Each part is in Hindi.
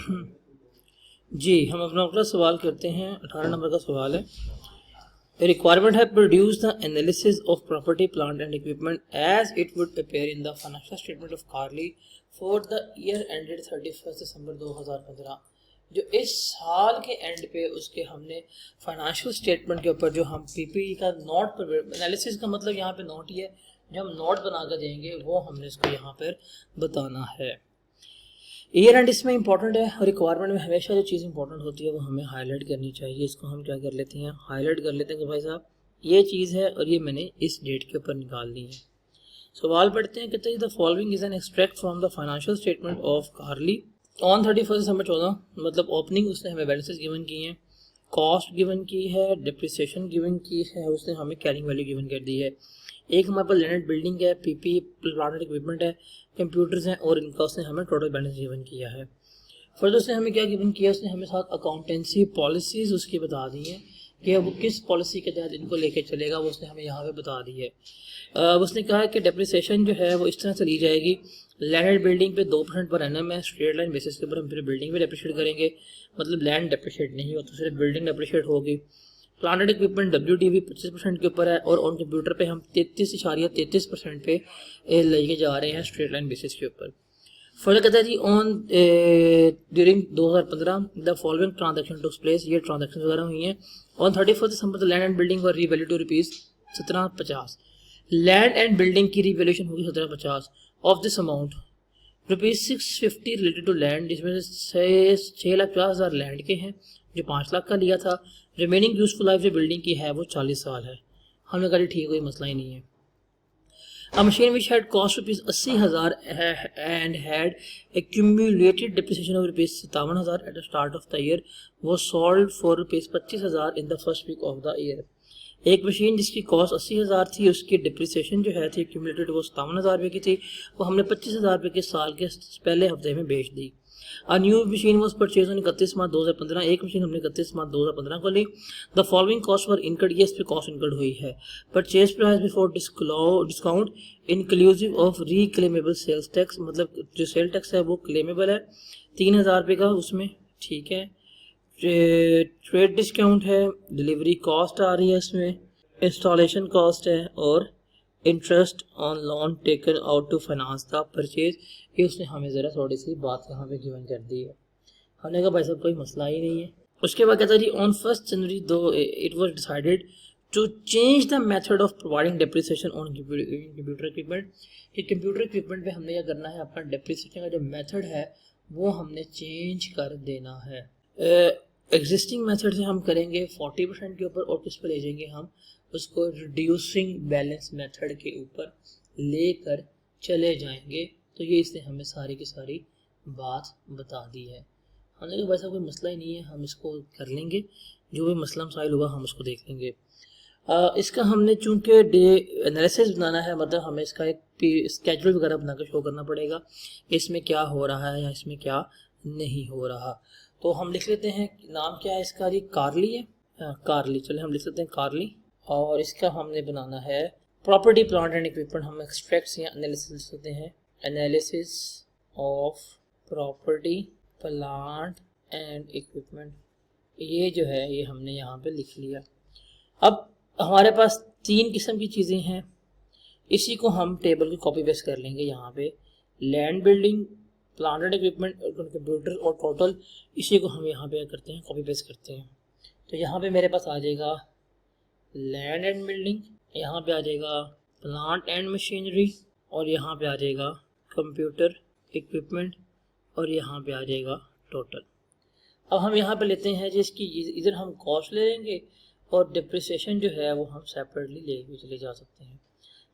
जी, हम अपना अगला सवाल करते हैं। 18 नंबर का सवाल है। The requirement है produce the analysis of property, plant and equipment as it would appear in the financial statement of Carly for the year ended 31 दिसंबर 2015। जो इस साल के एंड पे उसके हमने फाइनेंशियल स्टेटमेंट के ऊपर जो हम पीपीई का नोट पर, एनालिसिस का मतलब यहाँ पे नोट ही है, जो हम नोट बना कर देंगे वो हमने इसको यहाँ पर बताना है। ईयर एंड इसमें इंपॉर्टेंट है और रिक्वायरमेंट में हमेशा जो चीज़ इंपॉर्टेंट होती है वो हमें हाईलाइट करनी चाहिए। इसको हम क्या कर लेते हैं, हाईलाइट कर लेते हैं कि भाई साहब ये चीज़ है और ये मैंने इस डेट के ऊपर निकालनी है। सवाल पढ़ते हैं, कहते हैं the following is an extract from the financial statement of Carly on 31 December 14, मतलब ओपनिंग उसने हमें बैलेंसेस गिवन की हैं, कॉस्ट गिवन की है, डिप्रिसिएशन गिवन की है, उसने हमें कैरिंग वैल्यू गिवन कर दी है। एक हमारे पास लैंड बिल्डिंग है, पीपी प्लांट इक्विपमेंट है, कंप्यूटर्स हैं और इनका उसने हमें टोटल बैलेंस गिवन किया है। फर्दर उसने हमें क्या गिवन किया, उसने हमें साथ अकाउंटेंसी पॉलिसीज़ उसकी बता दी हैं कि वो किस पॉलिसी के तहत इनको लेके चलेगा, वो उसने हमें यहाँ पे बता दी है। उसने कहा है कि डेप्रिसिएशन जो है वो इस तरह से ली जाएगी, लैंड बिल्डिंग पे 2% पर एनम है, स्ट्रेट लाइन बेसिस के ऊपर हम फिर बिल्डिंग भी डेप्रिशिएट करेंगे, मतलब लैंड डेप्रिशिएट नहीं होता, सिर्फ बिल्डिंग डेप्रिशिएट होगी। प्लांटेड इक्विपमेंट WDV 25% के ऊपर है और ऑन कंप्यूटर पे हम 33.33% पे लेके जा रहे हैं स्ट्रेट लाइन बेसिस के ऊपर। फर्दर कहता है G on during 2015 the following transaction took place, ये ट्रांजेक्शन वगैरह हुई हैं। On 31 December the land and building were revalue to ₹1750, land and building की रीवैल्यूएशन होगी 1750। Of this amount ₹650 related to land, जिसमें से 6,50,000 लैंड के हैं जो 5 लाख का लिया था। रिमेनिंग यूजफुल लाइफ जो बिल्डिंग की है वो 40 साल है। हमने कहा ठीक, कोई मसला ही नहीं है। A machine which had cost ₹80,000 and had accumulated depreciation of ₹57,000 at the start of the year was sold for ₹25,000 in the first week of the year। एक मशीन जिसकी कॉस्ट 80,000 थी, उसकी डिप्रिसिएशन जो है थी एक्यूमुलेटेड वो 57,000 रुपये की थी, वो हमने 25,000 रुपये के साल के पहले हफ्ते में बेच दी। A new machine was purchased on 31 मार्च 2015, एक मशीन हमने 31 मार्च 2015 को ली। The following cost for incurred, ये इस पे कॉस्ट इनकर्ड हुई है। Purchase price before discount inclusive of reclaimable sales tax, मतलब जो सेल टैक्स है वो क्लेमेबल है 3,000 रुपये का उसमें, ठीक है। ट्रेड डिस्काउंट है, डिलीवरी कॉस्ट आ रही है इसमें, इंस्टॉलेशन कॉस्ट है और interest on loan taken out to finance the purchase. ये उसने हमें ज़रा थोड़ी सी बात यहाँ पे गिवन कर दी है। हमने कहा भाई साहब कोई मसला ही नहीं है। उसके बाद कहता है G on 1 January it was decided to change the method of providing depreciation on computer equipment, कि कंप्यूटर इक्विपमेंट पे हमने क्या करना है, अपना डेप्रिसिएशन का जो मेथड है वो हमने चेंज कर देना है। एग्जिस्टिंग मेथड से हम करेंगे 40% के ऊपर और किस पर ले जाएंगे हम उसको रिड्यूसिंग बैलेंस मेथड के ऊपर लेकर चले जाएंगे। तो ये इसने हमें सारी की सारी बात बता दी है। हमने कहा वैसा कोई मसला ही नहीं है, हम इसको कर लेंगे, जो भी मसला मसाइल होगा हम उसको देख लेंगे। इसका हमने चूँकि डे एनालिसिस बनाना है, मतलब हमें इसका एक स्केड्यूल वगैरह बनाकर शो करना पड़ेगा कि इसमें क्या हो रहा है या इसमें क्या नहीं हो रहा। तो हम लिख लेते हैं, नाम क्या है इसका जी, कार्ली है, कार्ली, चले हम लिख लेते हैं कार्ली। और इसका हमने बनाना है प्रॉपर्टी प्लांट एंड इक्विपमेंट, हम एक्सट्रैक्ट्स या एनालिसिस लिख सकते हैं, analysis of property plant and equipment. ये जो है ये हमने यहाँ पे लिख लिया। अब हमारे पास 3 किस्म की चीज़ें हैं, इसी को हम टेबल की कॉपी पेस्ट कर लेंगे यहाँ पे, land building, plant and equipment और कंप्यूटर और टोटल, इसी को हम यहाँ पे करते हैं, कॉपी पेस्ट करते हैं। तो यहाँ पे मेरे पास आ जाएगा लैंड एंड बिल्डिंग, यहाँ पे आ जाएगा प्लांट एंड मशीनरी और यहाँ पे आ जाएगा कंप्यूटर इक्विपमेंट और यहाँ पे आ जाएगा टोटल। अब हम यहाँ पे लेते हैं जिसकी इधर हम कॉस्ट ले लेंगे और डिप्रिसिएशन जो है वो हम सेपरेटली ले भी चले जा सकते हैं।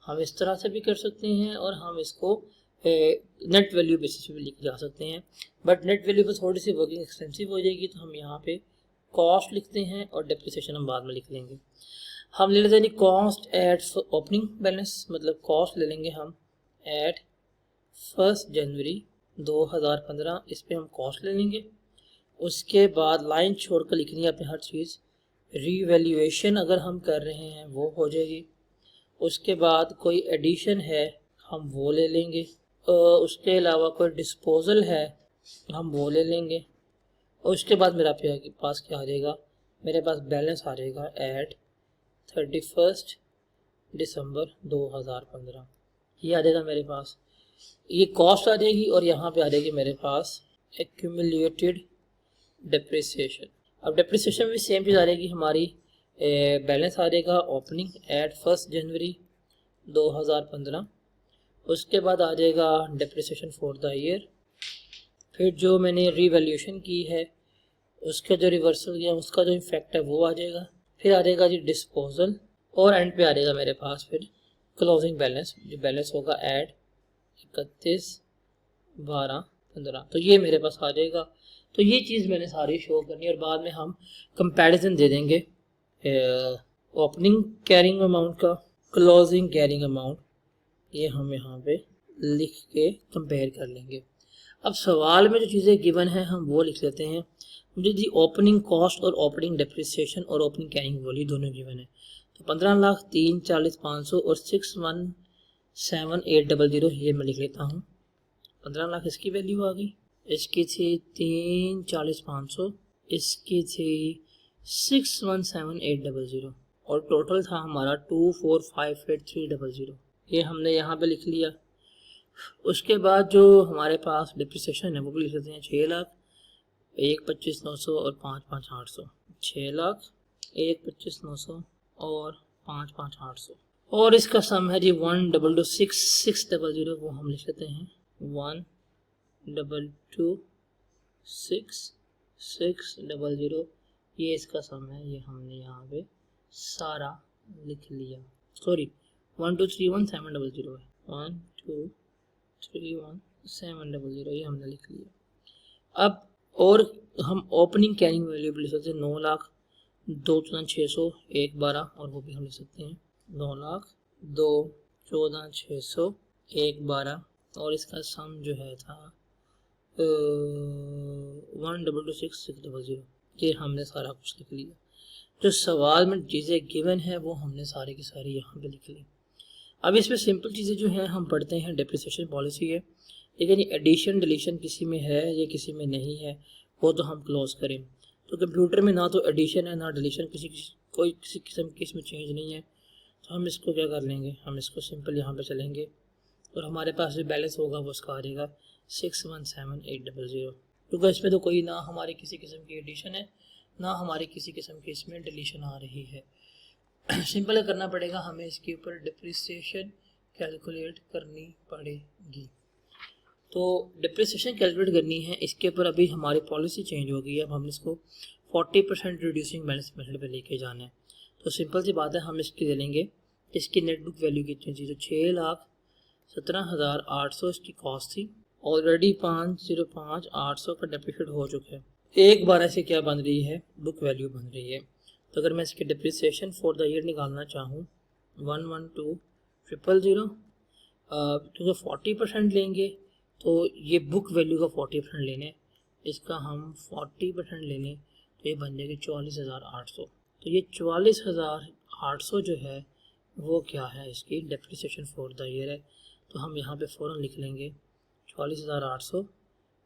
हम इस तरह से भी कर सकते हैं और हम इसको नेट वैल्यू बेसिस पे भी लिख जा सकते हैं, बट नेट वैल्यू पर थोड़ी सी वर्किंग एक्सपेंसिव हो जाएगी, तो हम यहाँ पे कॉस्ट लिखते हैं और डिप्रिसिएशन हम बाद में लिख लेंगे। हम ले लेते हैं कॉस्ट एट ओपनिंग बैलेंस, मतलब कॉस्ट ले लेंगे हम एट 1 जनवरी 2015, इस पे हम कॉस्ट ले लेंगे। उसके बाद लाइन छोड़कर लिखनी है अपनी हर चीज़, रीवैल्यूएशन अगर हम कर रहे हैं वो हो जाएगी। उसके बाद कोई एडिशन है हम वो ले लेंगे, उसके अलावा कोई डिस्पोजल है हम वो ले लेंगे, और उसके बाद मेरा पास क्या आ जाएगा, मेरे पास बैलेंस आ जाएगा एट 31 दिसंबर 2015। ये आ जाएगा मेरे पास, ये कॉस्ट आ जाएगी और यहाँ पे आ जाएगी मेरे पास एक्यूमुलेटेड डिप्रिसिएशन। अब डिप्रिसिएशन भी सेम चीज़ आ जाएगी हमारी, बैलेंस आ जाएगा ओपनिंग एट 1 जनवरी 2015। उसके बाद आ जाएगा डिप्रिसिएशन फॉर द ईयर, फिर जो मैंने रिवैल्यूएशन की है उसका जो रिवर्सल किया उसका जो इफेक्ट है वो आ जाएगा, फिर आ जाएगा जी डिस्पोजल, और एंड पे आ जाएगा मेरे पास फिर क्लोजिंग बैलेंस, जो बैलेंस होगा एट 31/12/15। तो ये मेरे पास आ जाएगा। तो ये चीज़ मैंने सारी शो करनी है और बाद में हम कंपैरिजन दे देंगे ओपनिंग कैरिंग अमाउंट का, क्लोजिंग कैरिंग अमाउंट, ये हम यहाँ पे लिख के कंपेयर कर लेंगे। अब सवाल में जो चीज़ें गिवन है हम वो लिख लेते हैं। मुझे जी ओपनिंग कॉस्ट और ओपनिंग डिप्रिसिएशन और ओपनिंग कैरिंग वैल्यू दोनों गिवन है। तो 15,03,40,500 और 61,7,800 ये मैं लिख लेता हूँ। 15 लाख इसकी वैल्यू आ गई, इसकी थी 3,40,500, इसकी थी 61,7,800 और टोटल था हमारा 2,4,5,8,300। ये हमने यहाँ पे लिख लिया। उसके बाद जो हमारे पास डिप्रिसिएशन है वो भी लिख लेते हैं 6 लाख, 1,25,900 और 5,5,800। 6 लाख, 1,25,900 और 5,5,800 और इसका सम है जी 1,22,6,600, वो हम लिख लेते हैं 1,22,6,600। ये इसका सम है, ये हमने यहाँ पे सारा लिख लिया। सॉरी 1,231,700 है, 1,231,700 ये हमने लिख लिया। अब और हम ओपनिंग कैरिंग वैल्यू लिख सकते हैं 9 लाख 2,14,600 1,12 और वो भी हम लिख सकते हैं 9 लाख 2,14,600 1,12 और इसका सम जो है था 1,22,6,600। ये हमने सारा कुछ लिख लिया। जो सवाल में चीज़ें गिवन है वो हमने सारी की सारी यहाँ पे लिख ली। अब इसमें सिंपल चीज़ें जो हैं हम पढ़ते हैं, डिप्रिसिएशन पॉलिसी है, लेकिन ये एडिशन डिलीशन किसी में है या किसी में नहीं है वो तो हम क्लोज करें। तो कंप्यूटर में ना तो एडिशन है ना डिलीशन, किसी किस्म की इसमें चेंज नहीं है। तो हम इसको क्या कर लेंगे, हम इसको सिंपल यहाँ पे चलेंगे और हमारे पास जो बैलेंस होगा वो उसका आ जाएगा 61,7,800, क्योंकि इसमें तो कोई ना हमारी किसी किस्म की एडिशन है ना हमारी किसी किस्म की इसमें डिलीशन आ रही है। सिंपल करना पड़ेगा हमें, इसके ऊपर डिप्रिसिएशन कैलकुलेट करनी पड़ेगी। तो डिप्रिसिएशन कैलकुलेट करनी है, इसके ऊपर अभी हमारी पॉलिसी चेंज हो गई है। अब हम इसको 40% रिड्यूसिंग बैलेंस मेथड पे लेके जाना है। तो सिंपल सी बात है, हम इसकी ले लेंगे, इसकी नेट बुक वैल्यू कितनी थी, तो 6,17,800 इसकी कॉस्ट थी। ऑलरेडी 505,800 का डेप्रिसिएट हो चुका है। एक बार ऐसे क्या बन रही है, बुक वैल्यू बन रही है। तो अगर मैं इसकी डिप्रिसिएशन फॉर द ईयर निकालना चाहूँ 112,000, क्योंकि 40% लेंगे तो ये बुक वैल्यू का 40% लेने, इसका हम 40% लेने तो ये बन जाएगी 44,800। तो ये 44,800 जो है वो क्या है, इसकी डिप्रिसिएशन फॉर द ईयर है। तो हम यहाँ पे फ़ौरन लिख लेंगे 44,800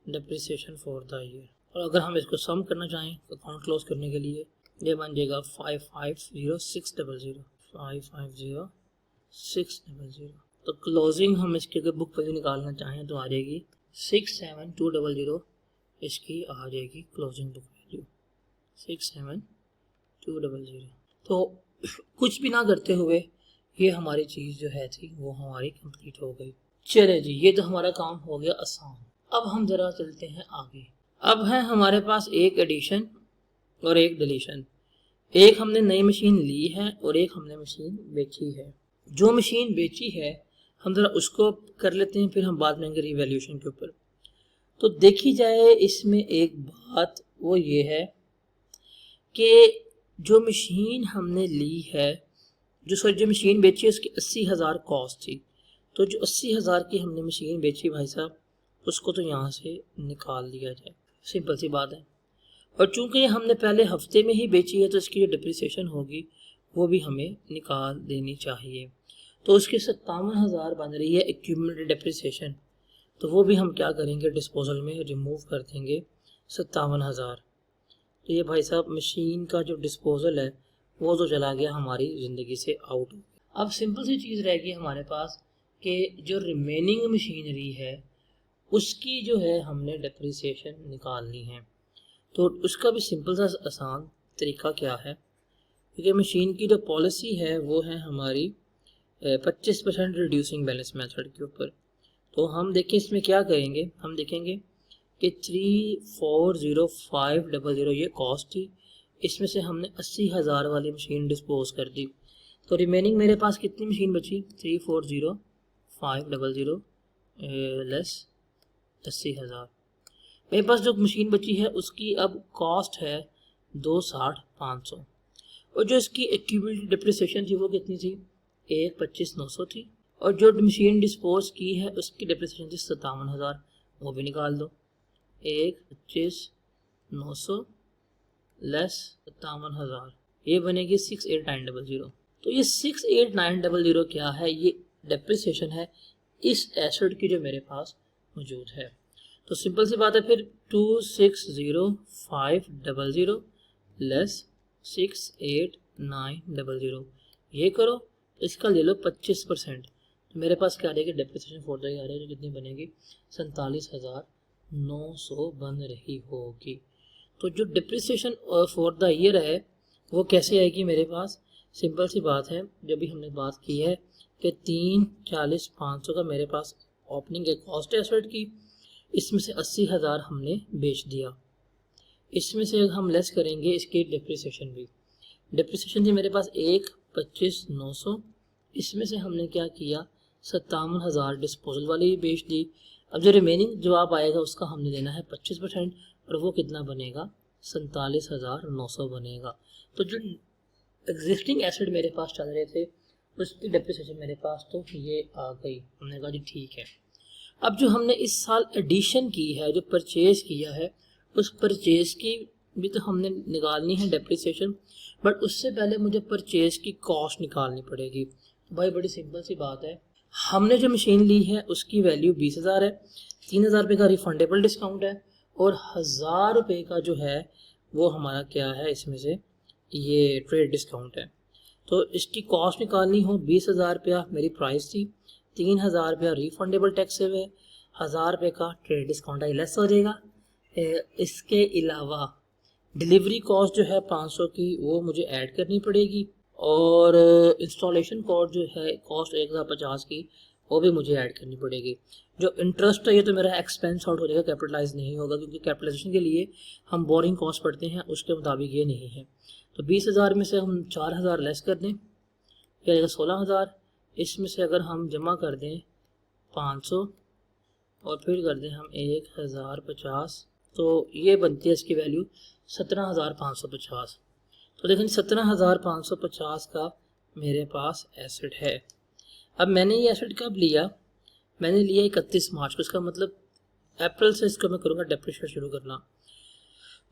डिप्रिसिएशन फॉर द ईयर। और अगर हम इसको सम करना चाहें अकाउंट क्लोज करने के लिए ये बन जाएगा 550,600, 550,600। तो क्लोजिंग हम इसके अगर बुक वैल्यू निकालना चाहें तो आ जाएगी 67,200, इसकी आ जाएगी क्लोजिंग बुक वैल्यू 67,200। तो कुछ भी ना करते हुए ये हमारी चीज़ जो है थी वो हमारी कंप्लीट हो गई। चले जी, ये तो हमारा काम हो गया आसान। अब हम ज़रा चलते हैं आगे। अब है हमारे पास एक एडिशन और एक डिलीशन। एक हमने नई मशीन ली है और एक हमने मशीन बेची है। जो मशीन बेची है हम ज़रा उसको कर लेते हैं, फिर हम बात करेंगे रिवैल्यूएशन के ऊपर। तो देखी जाए इसमें एक बात वो ये है कि जो मशीन हमने ली है, जो मशीन बेची है उसकी 80,000 कॉस्ट थी। तो जो 80,000 की हमने मशीन बेची भाई साहब, उसको तो यहाँ से निकाल दिया जाए, सिंपल सी बात है। और चूंकि ये हमने पहले हफ्ते में ही बेची है तो इसकी जो डिप्रिसिएशन होगी वो भी हमें निकाल देनी चाहिए। तो उसकी 57,000 बन रही है एक्यूमुलेटेड डिप्रिसिएशन, तो वो भी हम क्या करेंगे, डिस्पोजल में रिमूव कर देंगे 57,000। तो ये भाई साहब मशीन का जो डिस्पोजल है वो तो चला गया हमारी ज़िंदगी से आउट। अब सिंपल सी चीज़ रह गई हमारे पास कि जो रिमेनिंग मशीनरी है उसकी जो है हमने डेप्रिसिएशन निकालनी है। तो उसका भी सिंपल सा आसान तरीका क्या है, क्योंकि मशीन की जो पॉलिसी है वो है हमारी 25% रिड्यूसिंग बैलेंस मेथड के ऊपर। तो हम देखें इसमें क्या करेंगे, हम देखेंगे कि 340,500 ये कॉस्ट थी, इसमें से हमने 80,000 वाली मशीन डिस्पोज कर दी। तो रिमेनिंग मेरे पास कितनी मशीन बची, 340,500 लेस 80,000। मेरे पास जो मशीन बची है उसकी अब कॉस्ट है 260,500 और जो इसकी एक्यूमुलेटेड डिप्रिसिएशन थी वो कितनी थी, 125,900 थी। और जो मशीन डिस्पोज की है उसकी डिप्रिसिएशन थी 57,000, वो भी निकाल दो। 125,900 लेस 57,000, ये बनेगी 68,900। तो ये 68,900 क्या है, ये डेप्रिसिएशन है इस एसेट की जो मेरे पास मौजूद है। तो सिंपल सी बात है फिर 260,500 लेस 68,900 ये करो, इसका ले लो 25%। तो मेरे पास क्या आ रहेगी डेप्रिसिएशन फॉर द ईयर आ रही है जो कितनी बनेगी 47,900 बन रही होगी। तो जो डिप्रिसिएशन फॉर द ईयर है वो कैसे आएगी मेरे पास, सिंपल सी बात है, जब भी हमने बात की है कि 340,500 का मेरे पास ओपनिंग है कॉस्ट है एसेट की, इसमें से 80,000 हमने बेच दिया, इसमें से हम लेस करेंगे इसकी डिप्रिसिएशन भी। डिप्रिसिएशन थी मेरे पास 125,900, इसमें से हमने क्या किया 57,000 डिस्पोजल वाली बेच दी। अब जो रिमेनिंग जवाब आएगा उसका हमने लेना है 25% और वो कितना बनेगा 47,900 बनेगा। तो जो एग्जिस्टिंग एसेट मेरे पास चल रहे थे उसकी डिप्रिसिएशन मेरे पास तो ये आ गई। हमने कहा जी ठीक है। अब जो हमने इस साल एडिशन की है, जो परचेज किया है, उस परचेज की भी तो हमने निकालनी है डिप्रिसिएशन, बट उससे पहले मुझे परचेज की कॉस्ट निकालनी पड़ेगी। तो भाई बड़ी सिंपल सी बात है, हमने जो मशीन ली है उसकी वैल्यू 20,000 है, 3,000 रुपये का रिफंडेबल डिस्काउंट है और 1,000 रुपये का जो है वो हमारा क्या है, इसमें से ये ट्रेड डिस्काउंट है। तो इसकी कॉस्ट निकालनी हो 20,000 रुपया मेरी प्राइस थी, 3,000 रुपया रिफंडेबल टैक्स है, 1,000 रुपये का ट्रेड डिस्काउंट आई लेस हो जाएगा। इसके अलावा डिलीवरी कॉस्ट जो है 500 की वो मुझे ऐड करनी पड़ेगी और इंस्टॉलेशन कॉस्ट जो है कॉस्ट 1,050 की वो भी मुझे ऐड करनी पड़ेगी। जो इंटरेस्ट है ये तो मेरा एक्सपेंस आउट हो जाएगा, कैपिटलाइज नहीं होगा, क्योंकि कैपिटलाइजेशन के लिए हम बोरिंग कॉस्ट पढ़ते हैं उसके मुताबिक ये नहीं है। तो 20,000 में से हम 4,000 लेस कर दें, यह आएगा 16,000। इसमें से अगर हम जमा कर दें 500 और फिर कर दें हम 1,050, तो ये बनती है इसकी वैल्यू 17,550। तो देखें 17,550 का मेरे पास एसेट है। अब मैंने ये एसेट कब लिया, मैंने लिया 31 मार्च को, इसका मतलब अप्रैल से इसको मैं करूँगा डेप्रिशिएट शुरू करना।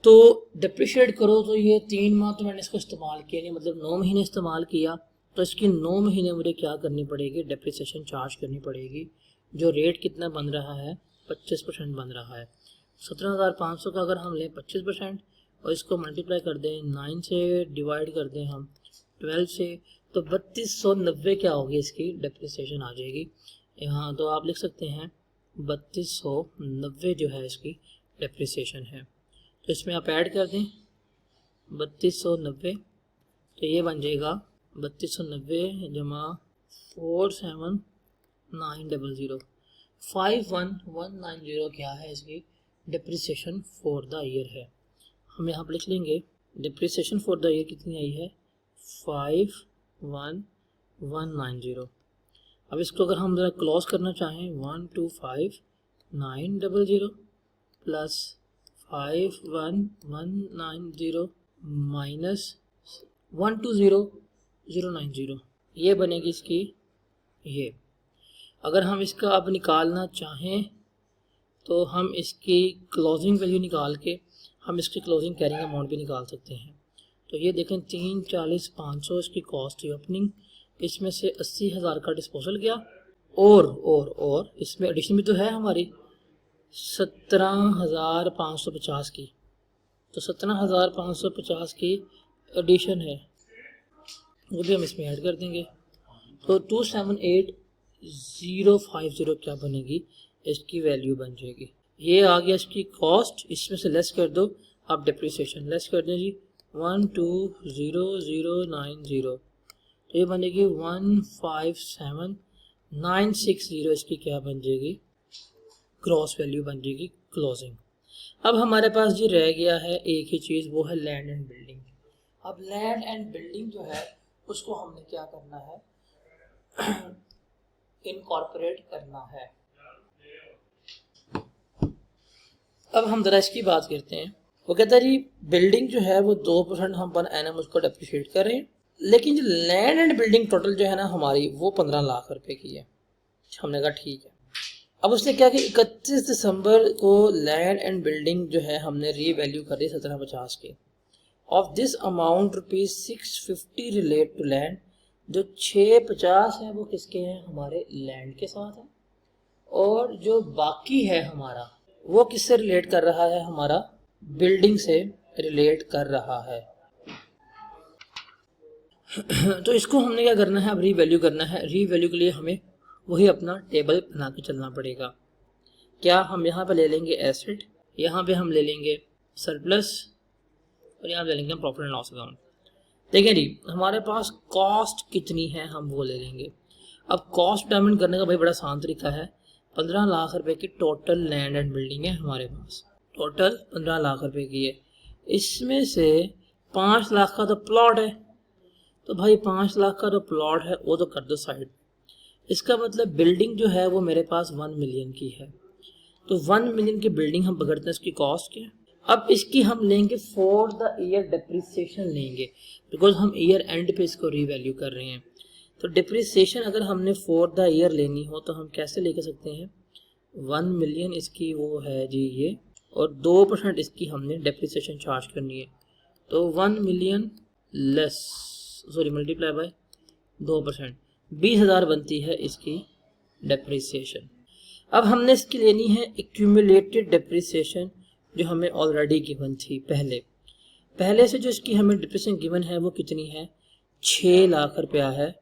तो डेप्रिशिएट करो तो ये 3 माह तो मैंने इसको इस्तेमाल किया नहीं, मतलब 9 महीने इस्तेमाल किया, तो इसकी 9 महीने मुझे क्या करनी पड़ेगी, डेप्रिसिएशन चार्ज करनी पड़ेगी। जो रेट कितना बन रहा है 25% बन रहा है। 17,500 का अगर हम लें 25% और इसको मल्टीप्लाई कर दें 9 से, डिवाइड कर दें हम 12 से, तो 3290 क्या होगी इसकी डेप्रिसिएशन आ जाएगी यहाँ। तो आप लिख सकते हैं 3290 जो है इसकी डेप्रिसिएशन है। तो इसमें आप ऐड कर दें 3290, तो ये बन जाएगा 3290 जमा 47,900, 51,190 क्या है इसकी डिप्रिसिएशन फॉर द ईयर है। हम यहाँ पर लिख लेंगे डिप्रिसिएशन फॉर द ईयर कितनी आई है 51,190। अब इसको अगर हम ज़रा क्लोज करना चाहें 125,900 प्लस 51,190 माइनस 120,090, ये बनेगी इसकी ये। अगर हम इसका अब निकालना चाहें तो हम इसकी क्लोजिंग वैल्यू निकाल के हम इसकी क्लोजिंग कैरिंग अमाउंट भी निकाल सकते हैं। तो ये देखें 340,500 इसकी कॉस्ट थी ओपनिंग, इसमें से 80,000 का डिस्पोजल गया और इसमें एडिशन भी तो है हमारी 17,550 की। तो 17,550 की एडिशन है, वो भी हम इसमें ऐड कर देंगे। तो 278,050 क्या बनेगी, इसकी वैल्यू बन जाएगी। ये आ गया इसकी कॉस्ट, इसमें से लेस कर दो आप डिप्रिसिएशन, लेस कर दें जी 120090, तो ये बनेगी 157960, इसकी क्या बन जाएगी, ग्रॉस वैल्यू बन जाएगी क्लोजिंग। अब हमारे पास जी रह गया है एक ही चीज़, वो है लैंड एंड बिल्डिंग। अब लैंड एंड बिल्डिंग जो है उसको हमने क्या करना है, इनकॉर्पोरेट करना है। अब हम जरा इसकी बात करते हैं। वो कहता है जी बिल्डिंग जो है वो 2% हम पर एनम उसको डेप्रिशिएट कर रहे हैं, लेकिन जो लैंड एंड बिल्डिंग टोटल जो है ना हमारी वो 15 लाख रुपए की है। हमने कहा ठीक है। अब उसने क्या कि 31 दिसंबर को लैंड एंड बिल्डिंग जो है हमने रीवैल्यू कर दी 1750 की। Of this amount ₹650 relate to land, जो 650 है वो किसके हैं, हमारे लैंड के साथ है, और जो बाकी है हमारा वो किससे रिलेट कर रहा है, हमारा बिल्डिंग से रिलेट कर रहा है। तो इसको हमने क्या करना है, अब रीवैल्यू करना है। रीवैल्यू के लिए हमें वही अपना टेबल बना के चलना पड़ेगा। क्या हम यहाँ पे ले लेंगे एसेट, यहाँ पे हम ले लेंगे सरप्लस, और यहाँ ले लेंगे प्रॉफिट एंड लॉस अकाउंट। देखिए जी हमारे पास कॉस्ट कितनी है हम वो ले लेंगे। अब कॉस्ट डिटरमाइन करने का भाई बड़ा आसान तरीका है। 15 लाख रुपए की टोटल लैंड एंड बिल्डिंग है हमारे पास, टोटल 15 लाख रुपए की है। इसमें से 5 लाख का तो प्लॉट है, तो भाई 5 लाख का तो प्लॉट है वो तो कर दो साइड। इसका मतलब बिल्डिंग जो है वो मेरे पास 1 मिलियन की है, तो 1 मिलियन की बिल्डिंग हम पकड़ते हैं, इसकी कॉस्ट क्या है। अब इसकी हम लेंगे फॉर द ईयर डिप्रिसिएशन लेंगे, बिकॉज हम ईयर एंड पे इसको रीवैल्यू कर रहे हैं। तो डिप्रिसिएशन अगर हमने फॉर द ईयर लेनी हो तो हम कैसे लेके सकते हैं, 1 मिलियन इसकी वो है जी ये, और 2% इसकी हमने डिप्रिसिएशन चार्ज करनी है, तो 1 मिलियन लेस मल्टीप्लाई बाय 2%, 20,000 बनती है इसकी डिप्रिसिएशन। अब हमने इसकी लेनी है एक्यूमुलेटेड डिप्रिसिएशन, जो हमें ऑलरेडी गिवन थी पहले से जो इसकी हमें डिप्रिसिएशन गिवन है वो कितनी है, 6 लाख रुपया है।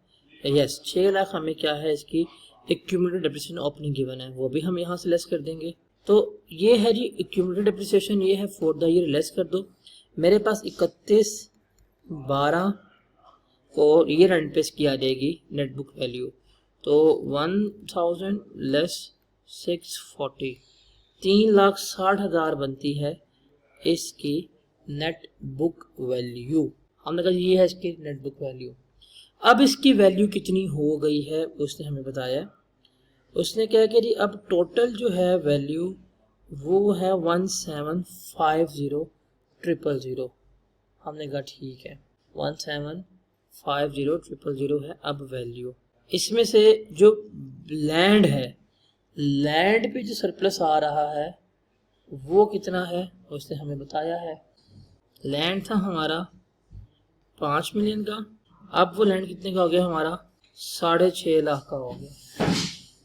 यस 6 लाख हमें क्या है इसकी एक्यूमुलेटेड डिप्रिसिएशन ओपनिंग गिवन है, वो भी हम यहाँ से लेस कर देंगे। तो ये है जी एक्यूमुलेटेड डिप्रिसिएशन, ये है फॉर द ईयर, लेस कर दो। मेरे पास 31/12 को ईयर एंड पे इसकी आ जाएगी नेट बुक वैल्यू, तो 1000 लेस 640, 3,60,000 बनती है इसकी नेट बुक वैल्यू। हमने कहा ये है इसकी नेट बुक वैल्यू। अब इसकी वैल्यू कितनी हो गई है उसने हमें बताया, उसने क्या किया जी अब टोटल जो है वैल्यू वो है 1,750,000। हमने कहा ठीक है 1,750,000 है अब वैल्यू। इसमें से जो लैंड है, लैंड पे जो सरप्लस आ रहा है वो कितना है उसने हमें बताया है। लैंड था हमारा 5 मिलियन का, अब वो लैंड कितने का हो गया हमारा, 6.5 लाख का हो गया।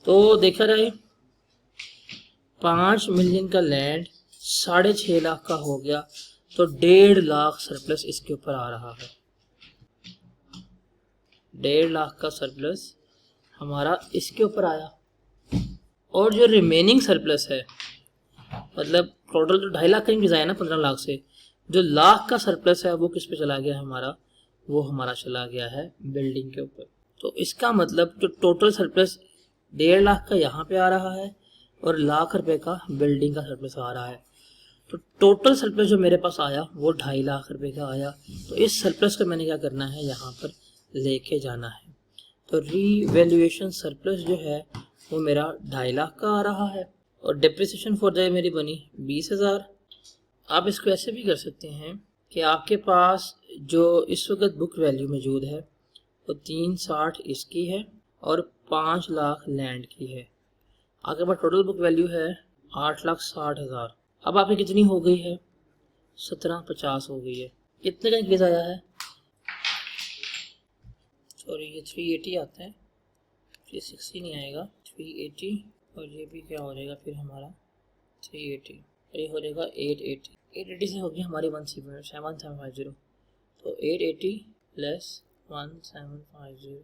तो देखा जाए 5 मिलियन का लैंड 6.5 लाख का हो गया, तो 1.5 लाख सरप्लस इसके ऊपर आ रहा है। 1.5 लाख का सरप्लस हमारा इसके ऊपर आया, और जो रिमेनिंग सरप्लस है, मतलब टोटल तो 2.5 लाख का इंक्रीज आया ना 15 लाख से, जो लाख का सरप्लस है वो किस पे चला गया हमारा, वो हमारा चला गया है बिल्डिंग के ऊपर। तो इसका मतलब जो टोटल सरप्लस 1.5 लाख का यहाँ पे आ रहा है और लाख रुपए का बिल्डिंग का सरप्लस आ रहा है, तो टोटल सरप्लस जो मेरे पास आया वो 2.5 लाख रुपए का आया। तो इस सरप्लस को मैंने क्या करना है, यहाँ पर लेके जाना है। तो रीवैल्यूएशन सरप्लस जो है वो मेरा 2.5 लाख का आ रहा है, और डिप्रिसिएशन फॉर द मेरी बनी 20,000। आप इसको ऐसे भी कर सकते हैं कि आपके पास जो इस वक्त बुक वैल्यू मौजूद है वो 360 इसकी है और 5 लाख लैंड की है। आपके पास टोटल बुक वैल्यू है 8,60,000। अब आपकी कितनी हो गई है, 1750 हो गई है। कितने का इंक्रीज आया है, सॉरी ये 380 आता है, 360 नहीं आएगा, 380, और ये भी क्या हो जाएगा फिर हमारा 380, ये हो जाएगा 880 से होगी हमारी 1750, तो 880 लेस 1750,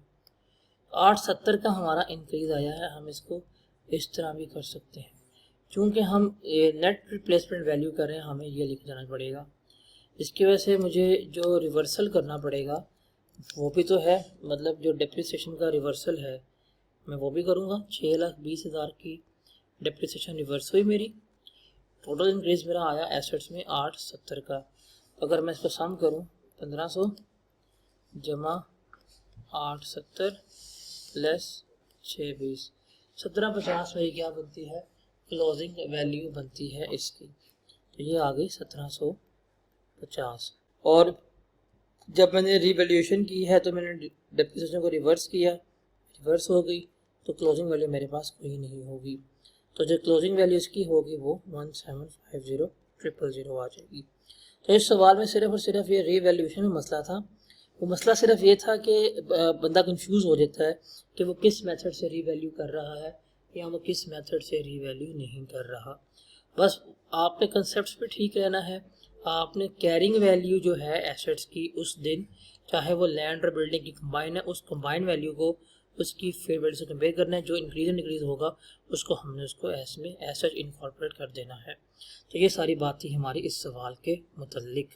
870 का हमारा इंक्रीज आया है। हम इसको इस तरह भी कर सकते हैं, चूँकि हम नेट रिप्लेसमेंट वैल्यू कर रहे हैं, हमें ये लिख जाना पड़ेगा। इसकी वजह से मुझे जो रिवर्सल करना पड़ेगा वो भी तो है, मतलब जो डेप्रिसिएशन का रिवर्सल है मैं वो भी करूँगा। 6,20,000 की डेप्रिसिएशन रिवर्स हुई मेरी। टोटल इंक्रीज मेरा आया एसेट्स में 870 का। अगर मैं इसको सम करूँ 1500 जमा 870 लेस 620, 1750 में क्या बनती है, क्लोजिंग वैल्यू बनती है इसकी। तो ये आ गई 1750। और जब मैंने रिवैल्यूएशन की है तो मैंने डेप्रिसिएशन को रिवर्स किया, रिवर्स हो गई, तो क्लोजिंग वैल्यू मेरे पास कोई नहीं होगी। तो जो क्लोजिंग वैल्यू इसकी होगी वो 1750,000 आ जाएगी। तो इस सवाल में सिर्फ और सिर्फ ये रिवैल्यूएशन में मसला था। वो मसला सिर्फ ये था कि बंदा कंफ्यूज हो जाता है कि वो किस मेथड से रीवैल्यू कर रहा है या वो किस मेथड से रीवैल्यू नहीं कर रहा। बस आपने कंसेप्ट पे ठीक रहना है। आपने कैरिंग वैल्यू जो है एसेट्स की उस दिन, चाहे वो लैंड और बिल्डिंग की कंबाइन है, उस कंबाइन वैल्यू को उसकी फेयर वैल्यू से कंपेयर करना है। जो इंक्रीज एंड डिक्रीज होगा उसको हमने उसको एस में एसेट इनकॉर्पोरेट कर देना है। तो ये सारी बात थी हमारी इस सवाल के मुतल्लिक।